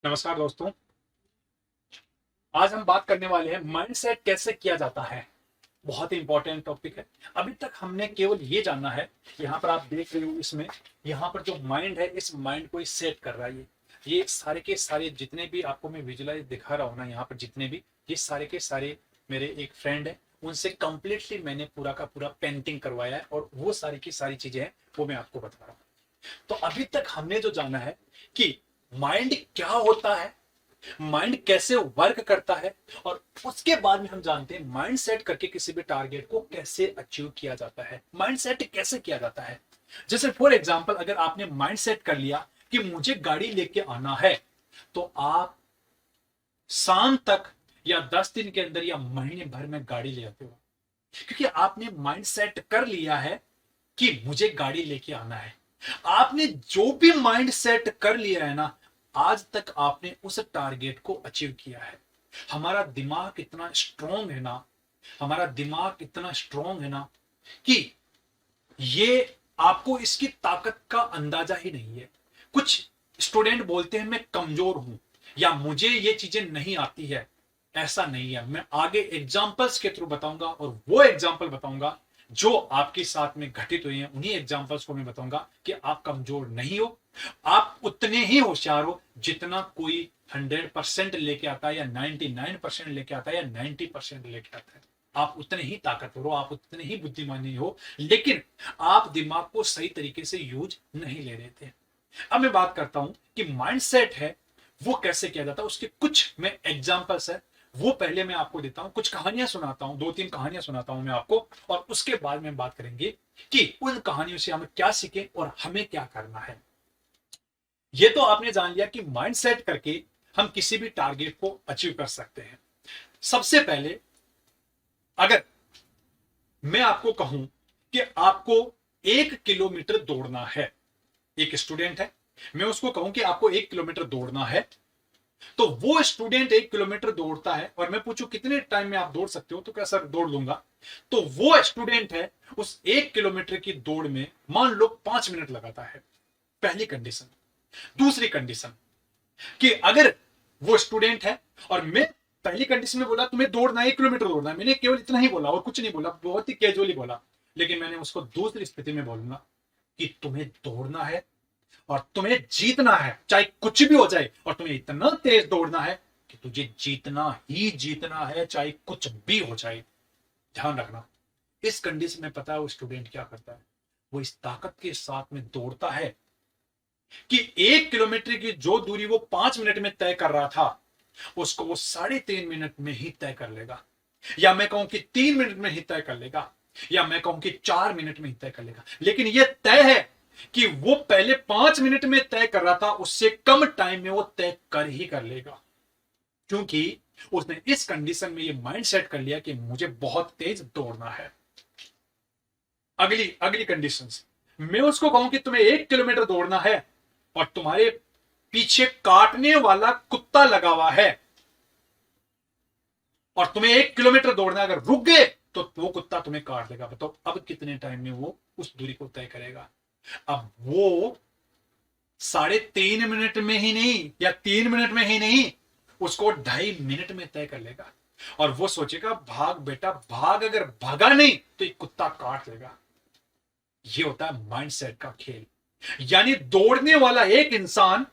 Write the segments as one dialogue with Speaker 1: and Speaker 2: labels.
Speaker 1: नमस्कार दोस्तों। आज हम बात करने वाले हैं माइंडसेट कैसे किया जाता है। बहुत ही इंपॉर्टेंट टॉपिक है। अभी तक हमने केवल ये जानना है। यहाँ पर आप देख रहे हो, इसमें यहाँ पर जो माइंड है, इस माइंड को सेट कर रहा है। ये सारे के सारे जितने भी आपको मैं विजुअलाइज दिखा रहा हूँ ना, यहाँ पर जितने भी ये सारे के सारे मेरे एक फ्रेंड है, उनसे कंप्लीटली मैंने पूरा का पूरा पेंटिंग करवाया है और वो सारी की सारी चीजें हैं वो मैं आपको बता रहा हूँ। तो अभी तक हमने जो जाना है कि माइंड क्या होता है, माइंड कैसे वर्क करता है, और उसके बाद में हम जानते हैं माइंड सेट करके किसी भी टारगेट को कैसे अचीव किया जाता है। माइंड सेट कैसे किया जाता है, जैसे फॉर एग्जांपल अगर आपने माइंड सेट कर लिया कि मुझे गाड़ी लेके आना है, तो आप शाम तक या 10 दिन के अंदर या महीने भर में गाड़ी ले आते हो, क्योंकि आपने माइंड सेट कर लिया है कि मुझे गाड़ी लेके आना है। आपने जो भी माइंड सेट कर लिया है ना, आज तक आपने उस टारगेट को अचीव किया है। हमारा दिमाग इतना स्ट्रांग है ना, हमारा दिमाग इतना स्ट्रांग है ना कि ये आपको इसकी ताकत का अंदाजा ही नहीं है। कुछ स्टूडेंट बोलते हैं मैं कमजोर हूं या मुझे ये चीजें नहीं आती है। ऐसा नहीं है। मैं आगे एग्जांपल्स के थ्रू बताऊंगा और वो एग्जांपल बताऊंगा जो आपके साथ में घटित हुए हैं। उन्हीं एग्जांपल्स को मैं बताऊंगा कि आप कमजोर नहीं हो, आप उतने ही होशियार हो जितना कोई 100% लेके आता है या 99% लेके आता है या 90% लेके आता है। आप उतने ही ताकतवर हो, आप उतने ही बुद्धिमानी हो, लेकिन आप दिमाग को सही तरीके से यूज नहीं ले रहे थे। अब मैं बात करता हूं कि माइंडसेट है वो कैसे किया जाता है। उसके कुछ मैं एग्जांपल्स है वो पहले मैं आपको देता हूं, कुछ कहानियां सुनाता हूं, 2-3 कहानियां सुनाता हूं मैं आपको, और उसके बाद में बात करेंगे कि उन कहानियों से हमें क्या सीखे और हमें क्या करना है। ये तो आपने जान लिया कि माइंड सेट करके हम किसी भी टारगेट को अचीव कर सकते हैं। सबसे पहले अगर मैं आपको कहूं कि आपको 1 किलोमीटर दौड़ना है, एक स्टूडेंट है, मैं उसको कहूं कि आपको 1 किलोमीटर दौड़ना है, तो वो स्टूडेंट 1 किलोमीटर दौड़ता है और मैं पूछूं कितने टाइम में आप दौड़ सकते हो, तो क्या सर दौड़ लूंगा। तो वो स्टूडेंट है उस 1 किलोमीटर की दौड़ में मान लो 5 मिनट लगाता है। पहली कंडीशन। दूसरी कंडीशन कि अगर वो स्टूडेंट है और मैं पहली कंडीशन में बोला तुम्हें दौड़ना है, 1 किलोमीटर दौड़ना है, मैंने केवल इतना ही बोला और कुछ नहीं बोला, बहुत ही कैजुअली बोला, लेकिन मैंने उसको दूसरी स्थिति में बोलूंगा कि तुम्हें दौड़ना है और तुम्हें जीतना है, चाहे कुछ भी हो जाए, और तुम्हें इतना तेज दौड़ना है कि तुझे जीतना ही जीतना है, चाहे कुछ भी हो जाए। ध्यान रखना, इस कंडीशन में पता है वो स्टूडेंट क्या करता है, वो इस ताकत के साथ में दौड़ता है कि 1 किलोमीटर की जो दूरी वो 5 मिनट में तय कर रहा था, उसको वो 3.5 मिनट में ही तय कर लेगा, या मैं कहूं कि 3 मिनट में ही तय कर लेगा, या मैं कहूं कि 4 मिनट में ही तय कर लेगा। लेकिन यह तय है कि वो पहले 5 मिनट में तय कर रहा था, उससे कम टाइम में वो तय कर ही कर लेगा, क्योंकि उसने इस कंडीशन में ये माइंड सेट कर लिया कि मुझे बहुत तेज दौड़ना है। अगली अगली कंडीशन, मैं उसको कहूं कि तुम्हें 1 किलोमीटर दौड़ना है और तुम्हारे पीछे काटने वाला कुत्ता लगा हुआ है और तुम्हें 1 किलोमीटर दौड़ना है, अगर रुक गए तो वो कुत्ता तुम्हें काट देगा। बताओ अब कितने टाइम में वो उस दूरी को तय करेगा। अब वो 3.5 मिनट में ही नहीं या 3 मिनट में ही नहीं, उसको 2.5 मिनट में तय कर लेगा, और वो सोचेगा भाग बेटा भाग, अगर भागा नहीं तो ये कुत्ता काट लेगा। ये होता है माइंडसेट का खेल। यानी दौड़ने वाला एक इंसान,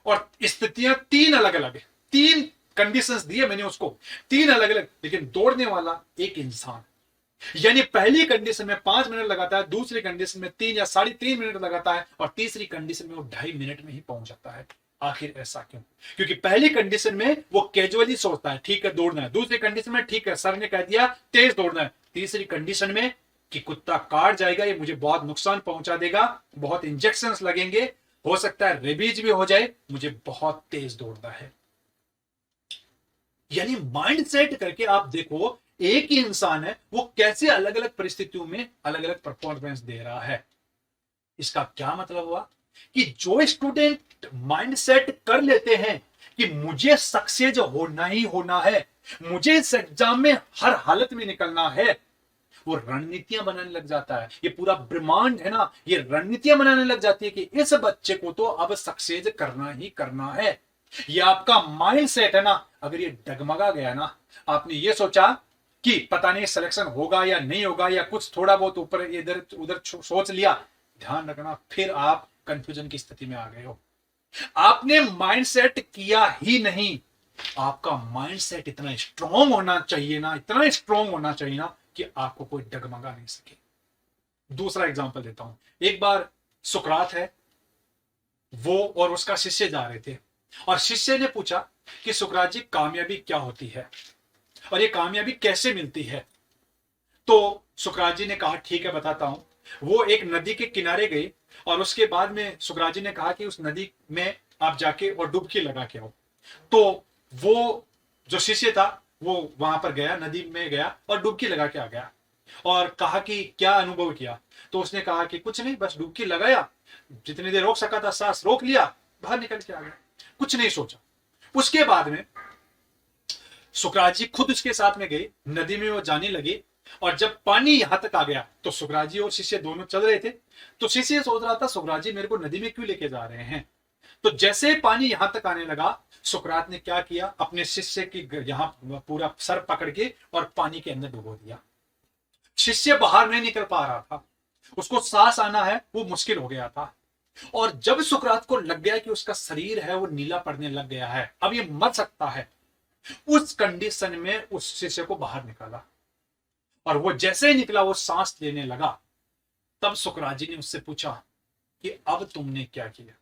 Speaker 1: और स्थितियां 3 अलग अलग है, 3 कंडीशंस दी है मैंने उसको, 3 अलग अलग, लेकिन दौड़ने वाला एक इंसान। यानी पहली कंडीशन में 5 मिनट लगाता है, दूसरी कंडीशन में 3 या 3.5 मिनट लगाता है, और तीसरी कंडीशन में वो 2.5 मिनट में ही पहुंच जाता है। आखिर ऐसा क्यों? क्योंकि पहली कंडीशन में वो कैजुअली सोचता है ठीक है दौड़ना है, दूसरी कंडीशन में ठीक है सर ने कह दिया तेज दौड़ना है, तीसरी कंडीशन में कि कुत्ता काट जाएगा, ये मुझे बहुत नुकसान पहुंचा देगा, बहुत इंजेक्शंस लगेंगे, हो सकता है रेबीज भी हो जाए, मुझे बहुत तेज दौड़ना है। यानी माइंड सेट करके आप देखो एक ही इंसान है, वो कैसे अलग अलग परिस्थितियों में अलग अलग परफॉर्मेंस दे रहा है। इसका क्या मतलब हुआ कि जो स्टूडेंट माइंड सेट कर लेते हैं कि मुझे सक्सेस होना ही होना है, मुझे इस एग्जाम में हर हालत में निकलना है, वो रणनीतियां बनाने लग जाता है। ये पूरा ब्रह्मांड है ना, ये रणनीतियां बनाने लग जाती है कि इस बच्चे को तो अब सक्सेस करना ही करना है। ये आपका माइंड सेट है ना, अगर ये डगमगा गया ना, आपने ये सोचा कि पता नहीं सिलेक्शन होगा या नहीं होगा, या कुछ थोड़ा बहुत ऊपर इधर उधर सोच लिया, ध्यान रखना फिर आप कंफ्यूजन की स्थिति में आ गए हो। आपने माइंड सेट किया ही नहीं। आपका माइंड सेट इतना स्ट्रांग होना चाहिए ना, इतना स्ट्रांग होना चाहिए ना कि आपको कोई डगमगा नहीं सके। दूसरा एग्जांपल देता हूं। एक बार सुकरात है, वो और उसका शिष्य जा रहे थे, और शिष्य ने पूछा कि सुकरात जी, कामयाबी क्या होती है और ये कामयाबी कैसे मिलती है? तो सुकरात जी ने कहा ठीक है बताता हूं। वो एक नदी के किनारे गए, और उसके बाद में सुकरात जी ने कहा कि उस नदी में आप जाके और डुबकी लगा के आओ। तो वो जो शिष्य था वो वहां पर गया, नदी में गया और डुबकी लगा के आ गया, और कहा कि क्या अनुभव किया? तो उसने कहा कि कुछ नहीं, बस डुबकी लगाया, जितनी देर रोक सका था सांस रोक लिया, बाहर निकल के आ गया, कुछ नहीं सोचा। उसके बाद में सुकरात जी खुद उसके साथ में गए, नदी में वो जाने लगे, और जब पानी यहां तक आ गया तो सुकरात जी और शिष्य दोनों चल रहे थे। तो शिष्य सोच रहा था सुकरात जी मेरे को नदी में क्यों लेके जा रहे हैं? तो जैसे पानी यहां तक आने लगा, सुकरात ने क्या किया, अपने शिष्य की यहां पूरा सर पकड़ के और पानी के अंदर डुबो दिया। शिष्य बाहर नहीं निकल पा रहा था, उसको सांस आना है वो मुश्किल हो गया था। और जब सुकरात को लग गया कि उसका शरीर है वो नीला पड़ने लग गया है, अब ये मर सकता है, उस कंडीशन में उस शिष्य को बाहर निकाला, और वो जैसे ही निकला वो सांस लेने लगा। तब सुकरात जी ने उससे पूछा कि अब तुमने क्या किया,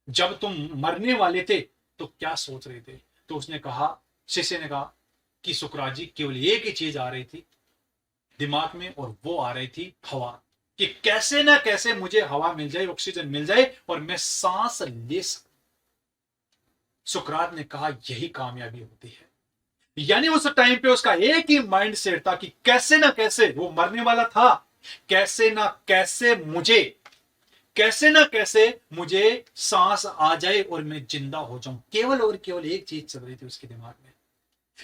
Speaker 1: जब तुम मरने वाले थे तो क्या सोच रहे थे? तो उसने कहा, शिष्य ने कहा कि सुकरात जी केवल एक ही चीज आ रही थी दिमाग में, और वो आ रही थी हवा, कि कैसे ना कैसे मुझे हवा मिल जाए, ऑक्सीजन मिल जाए और मैं सांस ले सकूं। सुकरात ने कहा यही कामयाबी होती है। यानी उस टाइम पे उसका एक ही माइंड सेट था कि कैसे ना कैसे वो मरने वाला था, कैसे ना कैसे मुझे सांस आ जाए और मैं जिंदा हो जाऊं। केवल और केवल एक चीज चल रही थी उसके दिमाग में।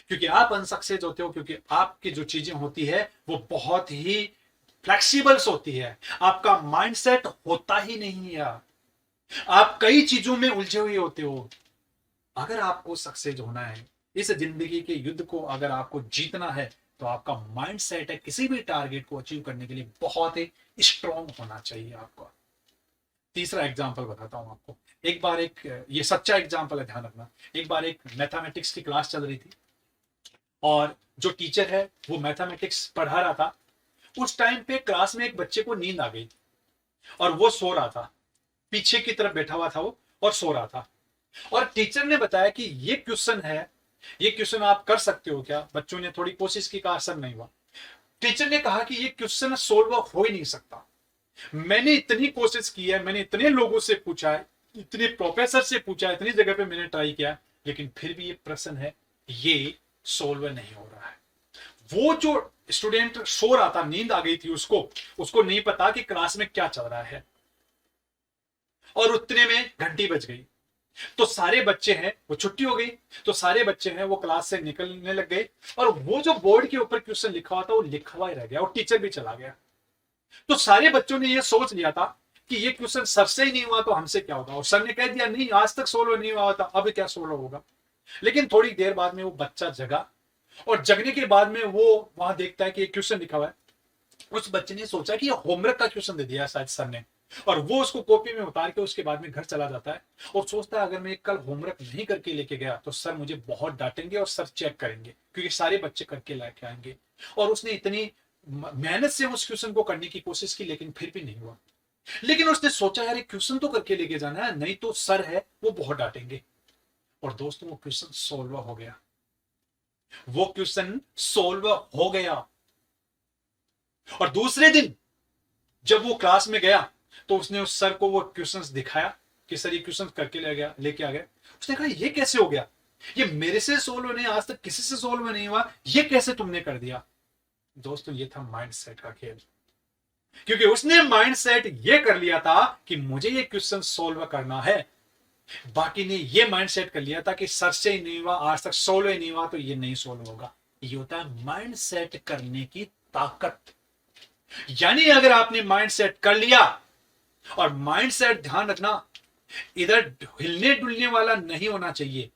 Speaker 1: क्योंकि आप अनसक्सेस होते हो, क्योंकि आपकी जो चीजें होती है वो बहुत ही फ्लेक्सिबल्स होती है, आपका माइंडसेट होता ही नहीं है, आप कई चीजों में उलझे हुए होते हो। अगर आपको सक्सेस होना है, इस जिंदगी के युद्ध को अगर आपको जीतना है, तो आपका माइंड सेट है किसी भी टारगेट को अचीव करने के लिए बहुत ही स्ट्रांग होना चाहिए आपको। तीसरा एग्जांपल बताता हूं आपको। एक बार ये सच्चा एग्जांपल है, ध्यान रखना। एक बार एक मैथमेटिक्स की क्लास चल रही थी, और जो टीचर है वो मैथमेटिक्स पढ़ा रहा था। उस टाइम पे क्लास में एक बच्चे को नींद आ गई, और वो सो रहा था, पीछे की तरफ बैठा हुआ था वो और सो रहा था। और टीचर ने बताया कि ये क्वेश्चन है, ये क्वेश्चन आप कर सकते हो क्या? बच्चों ने थोड़ी कोशिश की, आसान नहीं हुआ। टीचर ने कहा कि ये क्वेश्चन सोल्व हो ही नहीं सकता, मैंने इतनी कोशिश की है, मैंने इतने लोगों से पूछा है, इतने प्रोफेसर से पूछा है, इतनी जगह पे मैंने ट्राई किया, लेकिन फिर भी ये प्रश्न है, ये सोल्व नहीं हो रहा है। वो जो स्टूडेंट सो रहा था, नींद आ गई थी उसको नहीं पता कि क्लास में क्या चल रहा है, और उतने में घंटी बज गई। तो सारे बच्चे हैं, वो छुट्टी हो गई, तो सारे बच्चे हैं वो क्लास से निकलने लग गए, और वो जो बोर्ड के ऊपर क्वेश्चन लिखा हुआ था वो लिखा हुआ ही रह गया, और टीचर भी चला गया। तो सारे बच्चों ने ये सोच लिया था कि ये क्वेश्चन सर से ही नहीं हुआ तो हमसे क्या होगा, और सर ने कह दिया नहीं आज तक सोल्व नहीं हुआ था, अब क्या सोल्व होगा। लेकिन थोड़ी देर बाद में वो बच्चा जगा, और जगने के बाद में वो वहां देखता है कि एक क्वेश्चन लिखा हुआ है। उस बच्चे ने सोचा कि ये होमवर्क का क्वेश्चन दे दिया शायद सर ने, और वो उसको कॉपी में उतार के उसके बाद में घर चला जाता है, और सोचता है अगर मैं कल होमवर्क नहीं करके लेके गया तो सर मुझे बहुत डांटेंगे और सर चेक करेंगे, क्योंकि सारे बच्चे करके लेके आएंगे। और उसने इतनी मेहनत से उस क्वेश्चन को करने की कोशिश की, लेकिन फिर भी नहीं हुआ। लेकिन उसने सोचा यार क्वेश्चन तो करके लेके जाना है, नहीं तो सर है वो बहुत डांटेंगे। और दोस्तों वो क्वेश्चन सोल्व हो गया, वो क्वेश्चन सोल्व हो गया। और दूसरे दिन जब वो क्लास में गया तो उसने उस सर को वो क्वेश्चंस दिखाया कि सर ये क्वेश्चन करके लेके आ गया। उसने कहा ये कैसे हो गया, ये मेरे से सोल्व नहीं, आज तक किसी से सोल्व नहीं हुआ, ये कैसे तुमने कर दिया? दोस्तों ये था माइंडसेट का खेल, क्योंकि उसने माइंडसेट ये कर लिया था कि मुझे ये क्वेश्चन सोल्व करना है। बाकी ने ये माइंडसेट कर लिया था कि सर से ही नहीं हुआ, आज तक सोल्व ही नहीं हुआ, तो ये नहीं सोल्व होगा। ये होता है माइंडसेट करने की ताकत। यानी अगर आपने माइंडसेट कर लिया, और माइंडसेट ध्यान रखना इधर हिलने डुलने वाला नहीं होना चाहिए।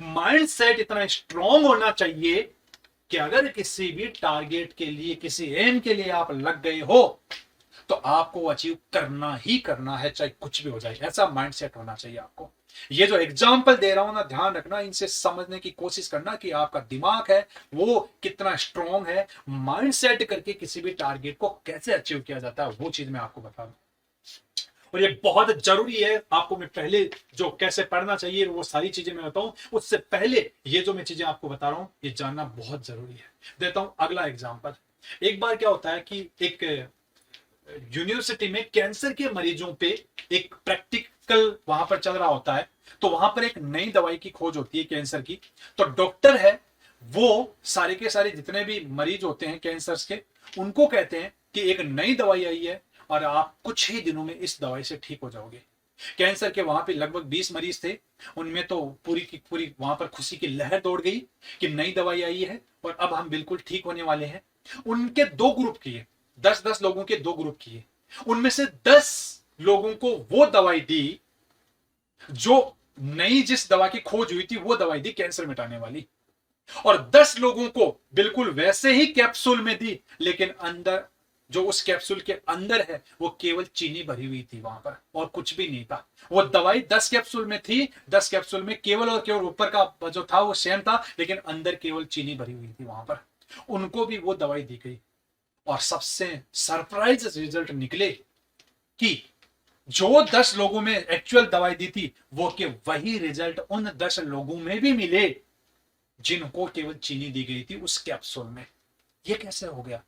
Speaker 1: माइंड सेट इतना स्ट्रांग होना चाहिए कि अगर किसी भी टारगेट के लिए, किसी एम के लिए आप लग गए हो तो आपको अचीव करना ही करना है, चाहे कुछ भी हो जाए। ऐसा माइंडसेट होना चाहिए आपको। ये जो एग्जाम्पल दे रहा हूं ना, ध्यान रखना, इनसे समझने की कोशिश करना कि आपका दिमाग है वो कितना स्ट्रांग है। माइंडसेट करके किसी भी टारगेट को कैसे अचीव किया जाता है, वो चीज मैं आपको बता दूं। और ये बहुत जरूरी है आपको। मैं पहले जो कैसे पढ़ना चाहिए वो सारी चीजें मैं बताऊं, उससे पहले ये जो मैं चीजें आपको बता रहा हूं ये जानना बहुत जरूरी है। देता हूं अगला एग्जांपल। एक बार क्या होता है कि एक यूनिवर्सिटी में कैंसर के मरीजों पे एक प्रैक्टिकल वहां पर चल रहा होता है। तो वहां पर एक नई दवाई की खोज होती है कैंसर की। तो डॉक्टर है वो सारे के सारे जितने भी मरीज होते हैं कैंसर के, उनको कहते हैं कि एक नई दवाई आई है और आप कुछ ही दिनों में इस दवाई से ठीक हो जाओगे। कैंसर के वहां पे लगभग 20 मरीज थे। उनमें तो पूरी की पूरी वहां पर खुशी की लहर दौड़ गई कि नई दवाई आई है और अब हम बिल्कुल ठीक होने वाले हैं। उनके दो ग्रुप किए, 10-10 लोगों के दो ग्रुप किए। उनमें से 10 लोगों को वो दवाई दी जो नई जिस दवा की खोज हुई थी वो दवाई दी कैंसर मिटाने वाली, और 10 लोगों को बिल्कुल वैसे ही कैप्सूल में दी, लेकिन अंदर जो उस कैप्सूल के अंदर है वो केवल चीनी भरी हुई थी वहां पर और कुछ भी नहीं था। वो दवाई 10 कैप्सूल में थी, 10 कैप्सूल में केवल और केवल ऊपर का जो था वो सेम था, लेकिन अंदर केवल चीनी भरी हुई थी वहां पर। उनको भी वो दवाई दी गई और सबसे सरप्राइज रिजल्ट निकले कि जो 10 लोगों में एक्चुअल दवाई दी थी वो के वही रिजल्ट उन 10 लोगों में भी मिले जिनको केवल चीनी दी गई थी उस कैप्सूल में। ये कैसे हो गया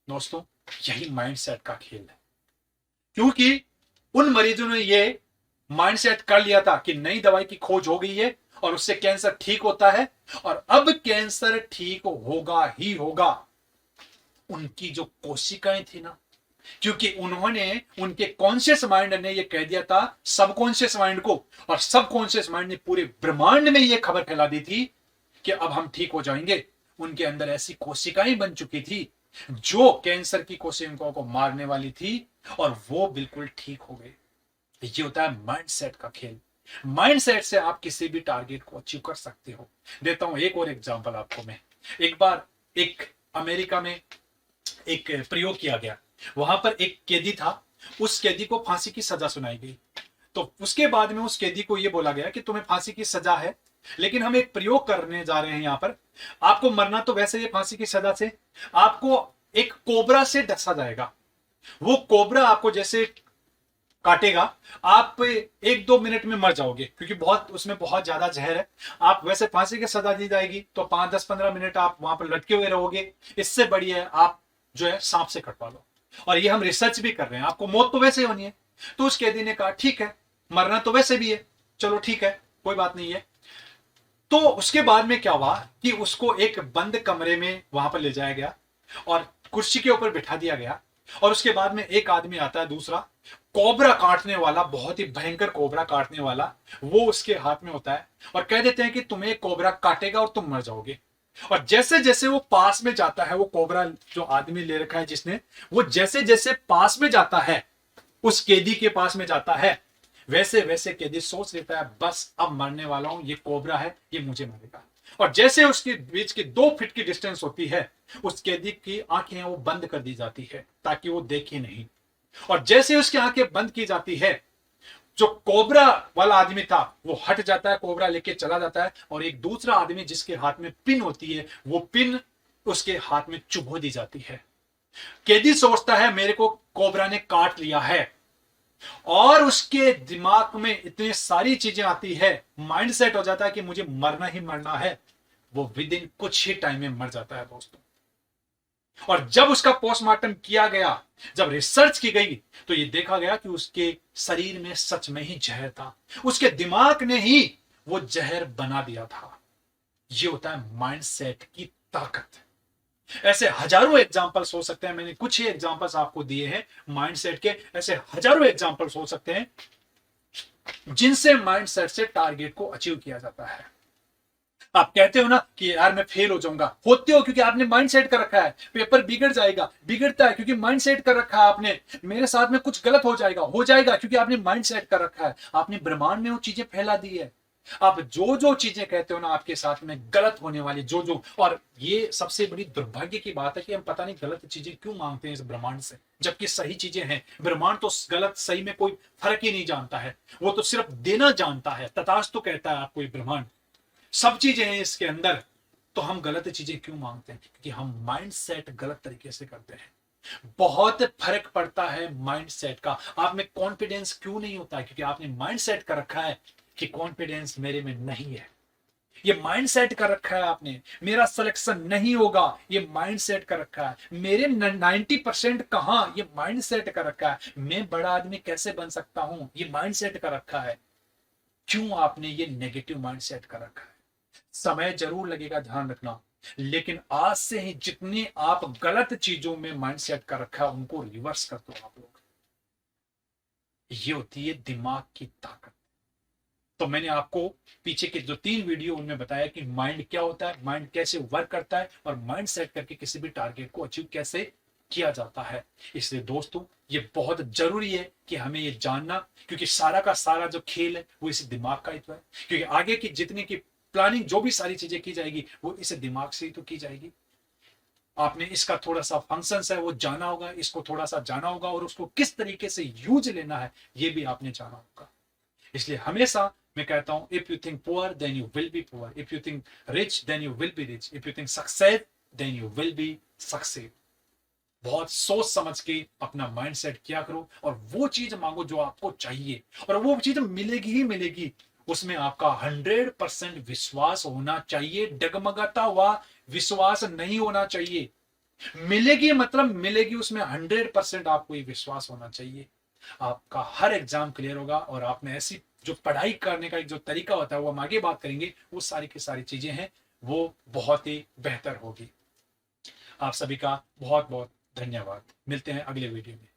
Speaker 1: दोस्तों? यही माइंडसेट का खेल है। क्योंकि उन मरीजों ने ये माइंडसेट कर लिया था कि नई दवाई की खोज हो गई है और उससे कैंसर ठीक होता है और अब कैंसर ठीक होगा ही होगा। उनकी जो कोशिकाएं थी ना, क्योंकि उन्होंने, उनके कॉन्शियस माइंड ने ये कह दिया था सबकॉन्शियस माइंड को, और सबकॉन्शियस माइंड ने पूरे ब्रह्मांड में ये खबर फैला दी थी कि अब हम ठीक हो जाएंगे। उनके अंदर ऐसी कोशिकाएं बन चुकी थी जो कैंसर की कोशिकाओं को मारने वाली थी और वो बिल्कुल ठीक हो गए। ये होता है माइंडसेट का खेल। माइंडसेट से आप किसी भी टारगेट को अचीव कर सकते हो। देता हूं एक और एग्जांपल आपको मैं। एक बार एक अमेरिका में एक प्रयोग किया गया। वहां पर एक कैदी था, उस कैदी को फांसी की सजा सुनाई गई। तो उसके बाद में उस कैदी को यह बोला गया कि तुम्हें फांसी की सजा है, लेकिन हम एक प्रयोग करने जा रहे हैं यहां पर। आपको मरना तो वैसे ही फांसी की सजा से, आपको एक कोबरा से डसा जाएगा। वो कोबरा आपको जैसे काटेगा, आप 1-2 मिनट में मर जाओगे क्योंकि बहुत उसमें बहुत ज्यादा जहर है। आप वैसे फांसी की सजा दी जाएगी तो 5-10-15 मिनट आप वहां पर लटके हुए रहोगे। इससे बढ़िया है आप जो है सांप से कटवा लो। और ये हम रिसर्च भी कर रहे हैं, आपको मौत तो वैसे ही होनी है। तो उस कैदी ने कहा ठीक है, मरना तो वैसे भी है, चलो ठीक है, कोई बात नहीं है। तो उसके बाद में क्या हुआ कि उसको एक बंद कमरे में वहां पर ले जाया गया और कुर्सी के ऊपर बिठा दिया गया। और उसके बाद में एक आदमी आता है दूसरा, कोबरा काटने वाला, बहुत ही भयंकर कोबरा काटने वाला, वो उसके हाथ में होता है और कह देते हैं कि तुम्हें कोबरा काटेगा और तुम मर जाओगे। और जैसे जैसे वो पास में जाता है, वो कोबरा जो आदमी ले रखा है जिसने, वो जैसे जैसे पास में जाता है, उस कैदी के पास में जाता है, वैसे वैसे कैदी सोच लेता है बस अब मरने वाला हूं, ये कोबरा है, ये मुझे मारेगा। और जैसे उसके बीच की 2 फीट की डिस्टेंस होती है, उस कैदी की आंखें वो बंद कर दी जाती है ताकि वो देखे नहीं। और जैसे उसकी आंखें बंद की जाती है, जो कोबरा वाला आदमी था वो हट जाता है, कोबरा लेके चला जाता है, और एक दूसरा आदमी जिसके हाथ में पिन होती है, वो पिन उसके हाथ में चुभो दी जाती है। कैदी सोचता है मेरे को कोबरा ने काट लिया है, और उसके दिमाग में इतनी सारी चीजें आती है, माइंडसेट हो जाता है कि मुझे मरना ही मरना है। वो विद इन कुछ ही टाइम में मर जाता है दोस्तों। और जब उसका पोस्टमार्टम किया गया, जब रिसर्च की गई, तो यह देखा गया कि उसके शरीर में सच में ही जहर था। उसके दिमाग ने ही वो जहर बना दिया था। यह होता है माइंडसेट की ताकत। ऐसे हजारों एग्जाम्पल्स हो सकते हैं, मैंने कुछ ही एग्जाम्पल्स आपको दिए हैं माइंडसेट के। ऐसे हजारों एग्जाम्पल्स हो सकते हैं जिनसे माइंडसेट से टारगेट को अचीव किया जाता है। आप कहते हो ना कि यार मैं फेल हो जाऊंगा, होते हो क्योंकि आपने माइंड सेट कर रखा है पेपर बिगड़ जाएगा, बिगड़ता है क्योंकि माइंड सेट कर रखा है आपने, मेरे साथ में कुछ गलत हो जाएगा क्योंकि आपने माइंड सेट कर रखा है, आपने ब्रह्मांड में वो चीजें फैला दी है। आप जो जो चीजें कहते हो ना आपके साथ में गलत होने वाली जो जो, और ये सबसे बड़ी दुर्भाग्य की बात है कि हम पता नहीं गलत चीजें क्यों मांगते हैं इस ब्रह्मांड से, जबकि सही चीजें हैं। ब्रह्मांड तो गलत सही में कोई फर्क ही नहीं जानता है, वो तो सिर्फ देना जानता है। तथास्तु कहता है आपको ये ब्रह्मांड, सब चीजें हैं इसके अंदर। तो हम गलत चीजें क्यों मांगते हैं? क्योंकि हम माइंड सेट गलत तरीके से करते हैं। बहुत फर्क पड़ता है माइंड सेट का। आप में कॉन्फिडेंस क्यों नहीं होता है? क्योंकि आपने माइंड सेट कर रखा है कि कॉन्फिडेंस मेरे में नहीं है। ये माइंड सेट कर रखा है आपने, मेरा सिलेक्शन नहीं होगा, ये माइंड सेट कर रखा है। मेरे 90% कहां, ये माइंड सेट कर रखा है। मैं बड़ा आदमी कैसे बन सकता हूं, ये माइंड सेट कर रखा है। क्यों आपने ये नेगेटिव माइंड सेट कर रखा है? समय जरूर लगेगा, ध्यान रखना, लेकिन आज से ही जितने आप गलत चीजों में माइंड सेट कर रखा है उनको रिवर्स कर दो आप लोग। ये होती है दिमाग की ताकत। तो मैंने आपको पीछे के जो 3 वीडियो उनमें बताया कि माइंड क्या होता है, माइंड कैसे वर्क करता है, और माइंड सेट करके किसी भी टारगेट को अचीव कैसे किया जाता है। इसलिए दोस्तों ये बहुत जरूरी है कि हमें ये जानना, क्योंकि सारा का सारा जो खेल है वो इसी दिमाग का ही तो है। क्योंकि आगे की जितनी की प्लानिंग जो भी सारी चीजें की जाएगी वो इस दिमाग से ही तो की जाएगी। आपने इसका थोड़ा सा फंक्शन है वो जाना होगा, इसको थोड़ा सा जाना होगा, और उसको किस तरीके से यूज लेना है ये भी आपने जाना होगा। इसलिए हमेशा मैं कहता हूं, if you think poor then you will be poor, if you think rich then you will be rich, if you think success then you will be success. बहुत सोच समझ के अपना माइंड सेट किया करो और वो चीज मांगो जो आपको चाहिए, और वो चीज मिलेगी ही मिलेगी। उसमें आपका 100% विश्वास होना चाहिए, डगमगाता हुआ विश्वास नहीं होना चाहिए। मिलेगी मतलब मिलेगी, उसमें 100% आपको ये विश्वास होना चाहिए। आपका हर एग्जाम क्लियर होगा, और आपने ऐसी जो पढ़ाई करने का एक जो तरीका होता है वो हम आगे बात करेंगे, वो सारी की सारी चीजें हैं वो बहुत ही बेहतर होगी। आप सभी का बहुत बहुत धन्यवाद। मिलते हैं अगले वीडियो में।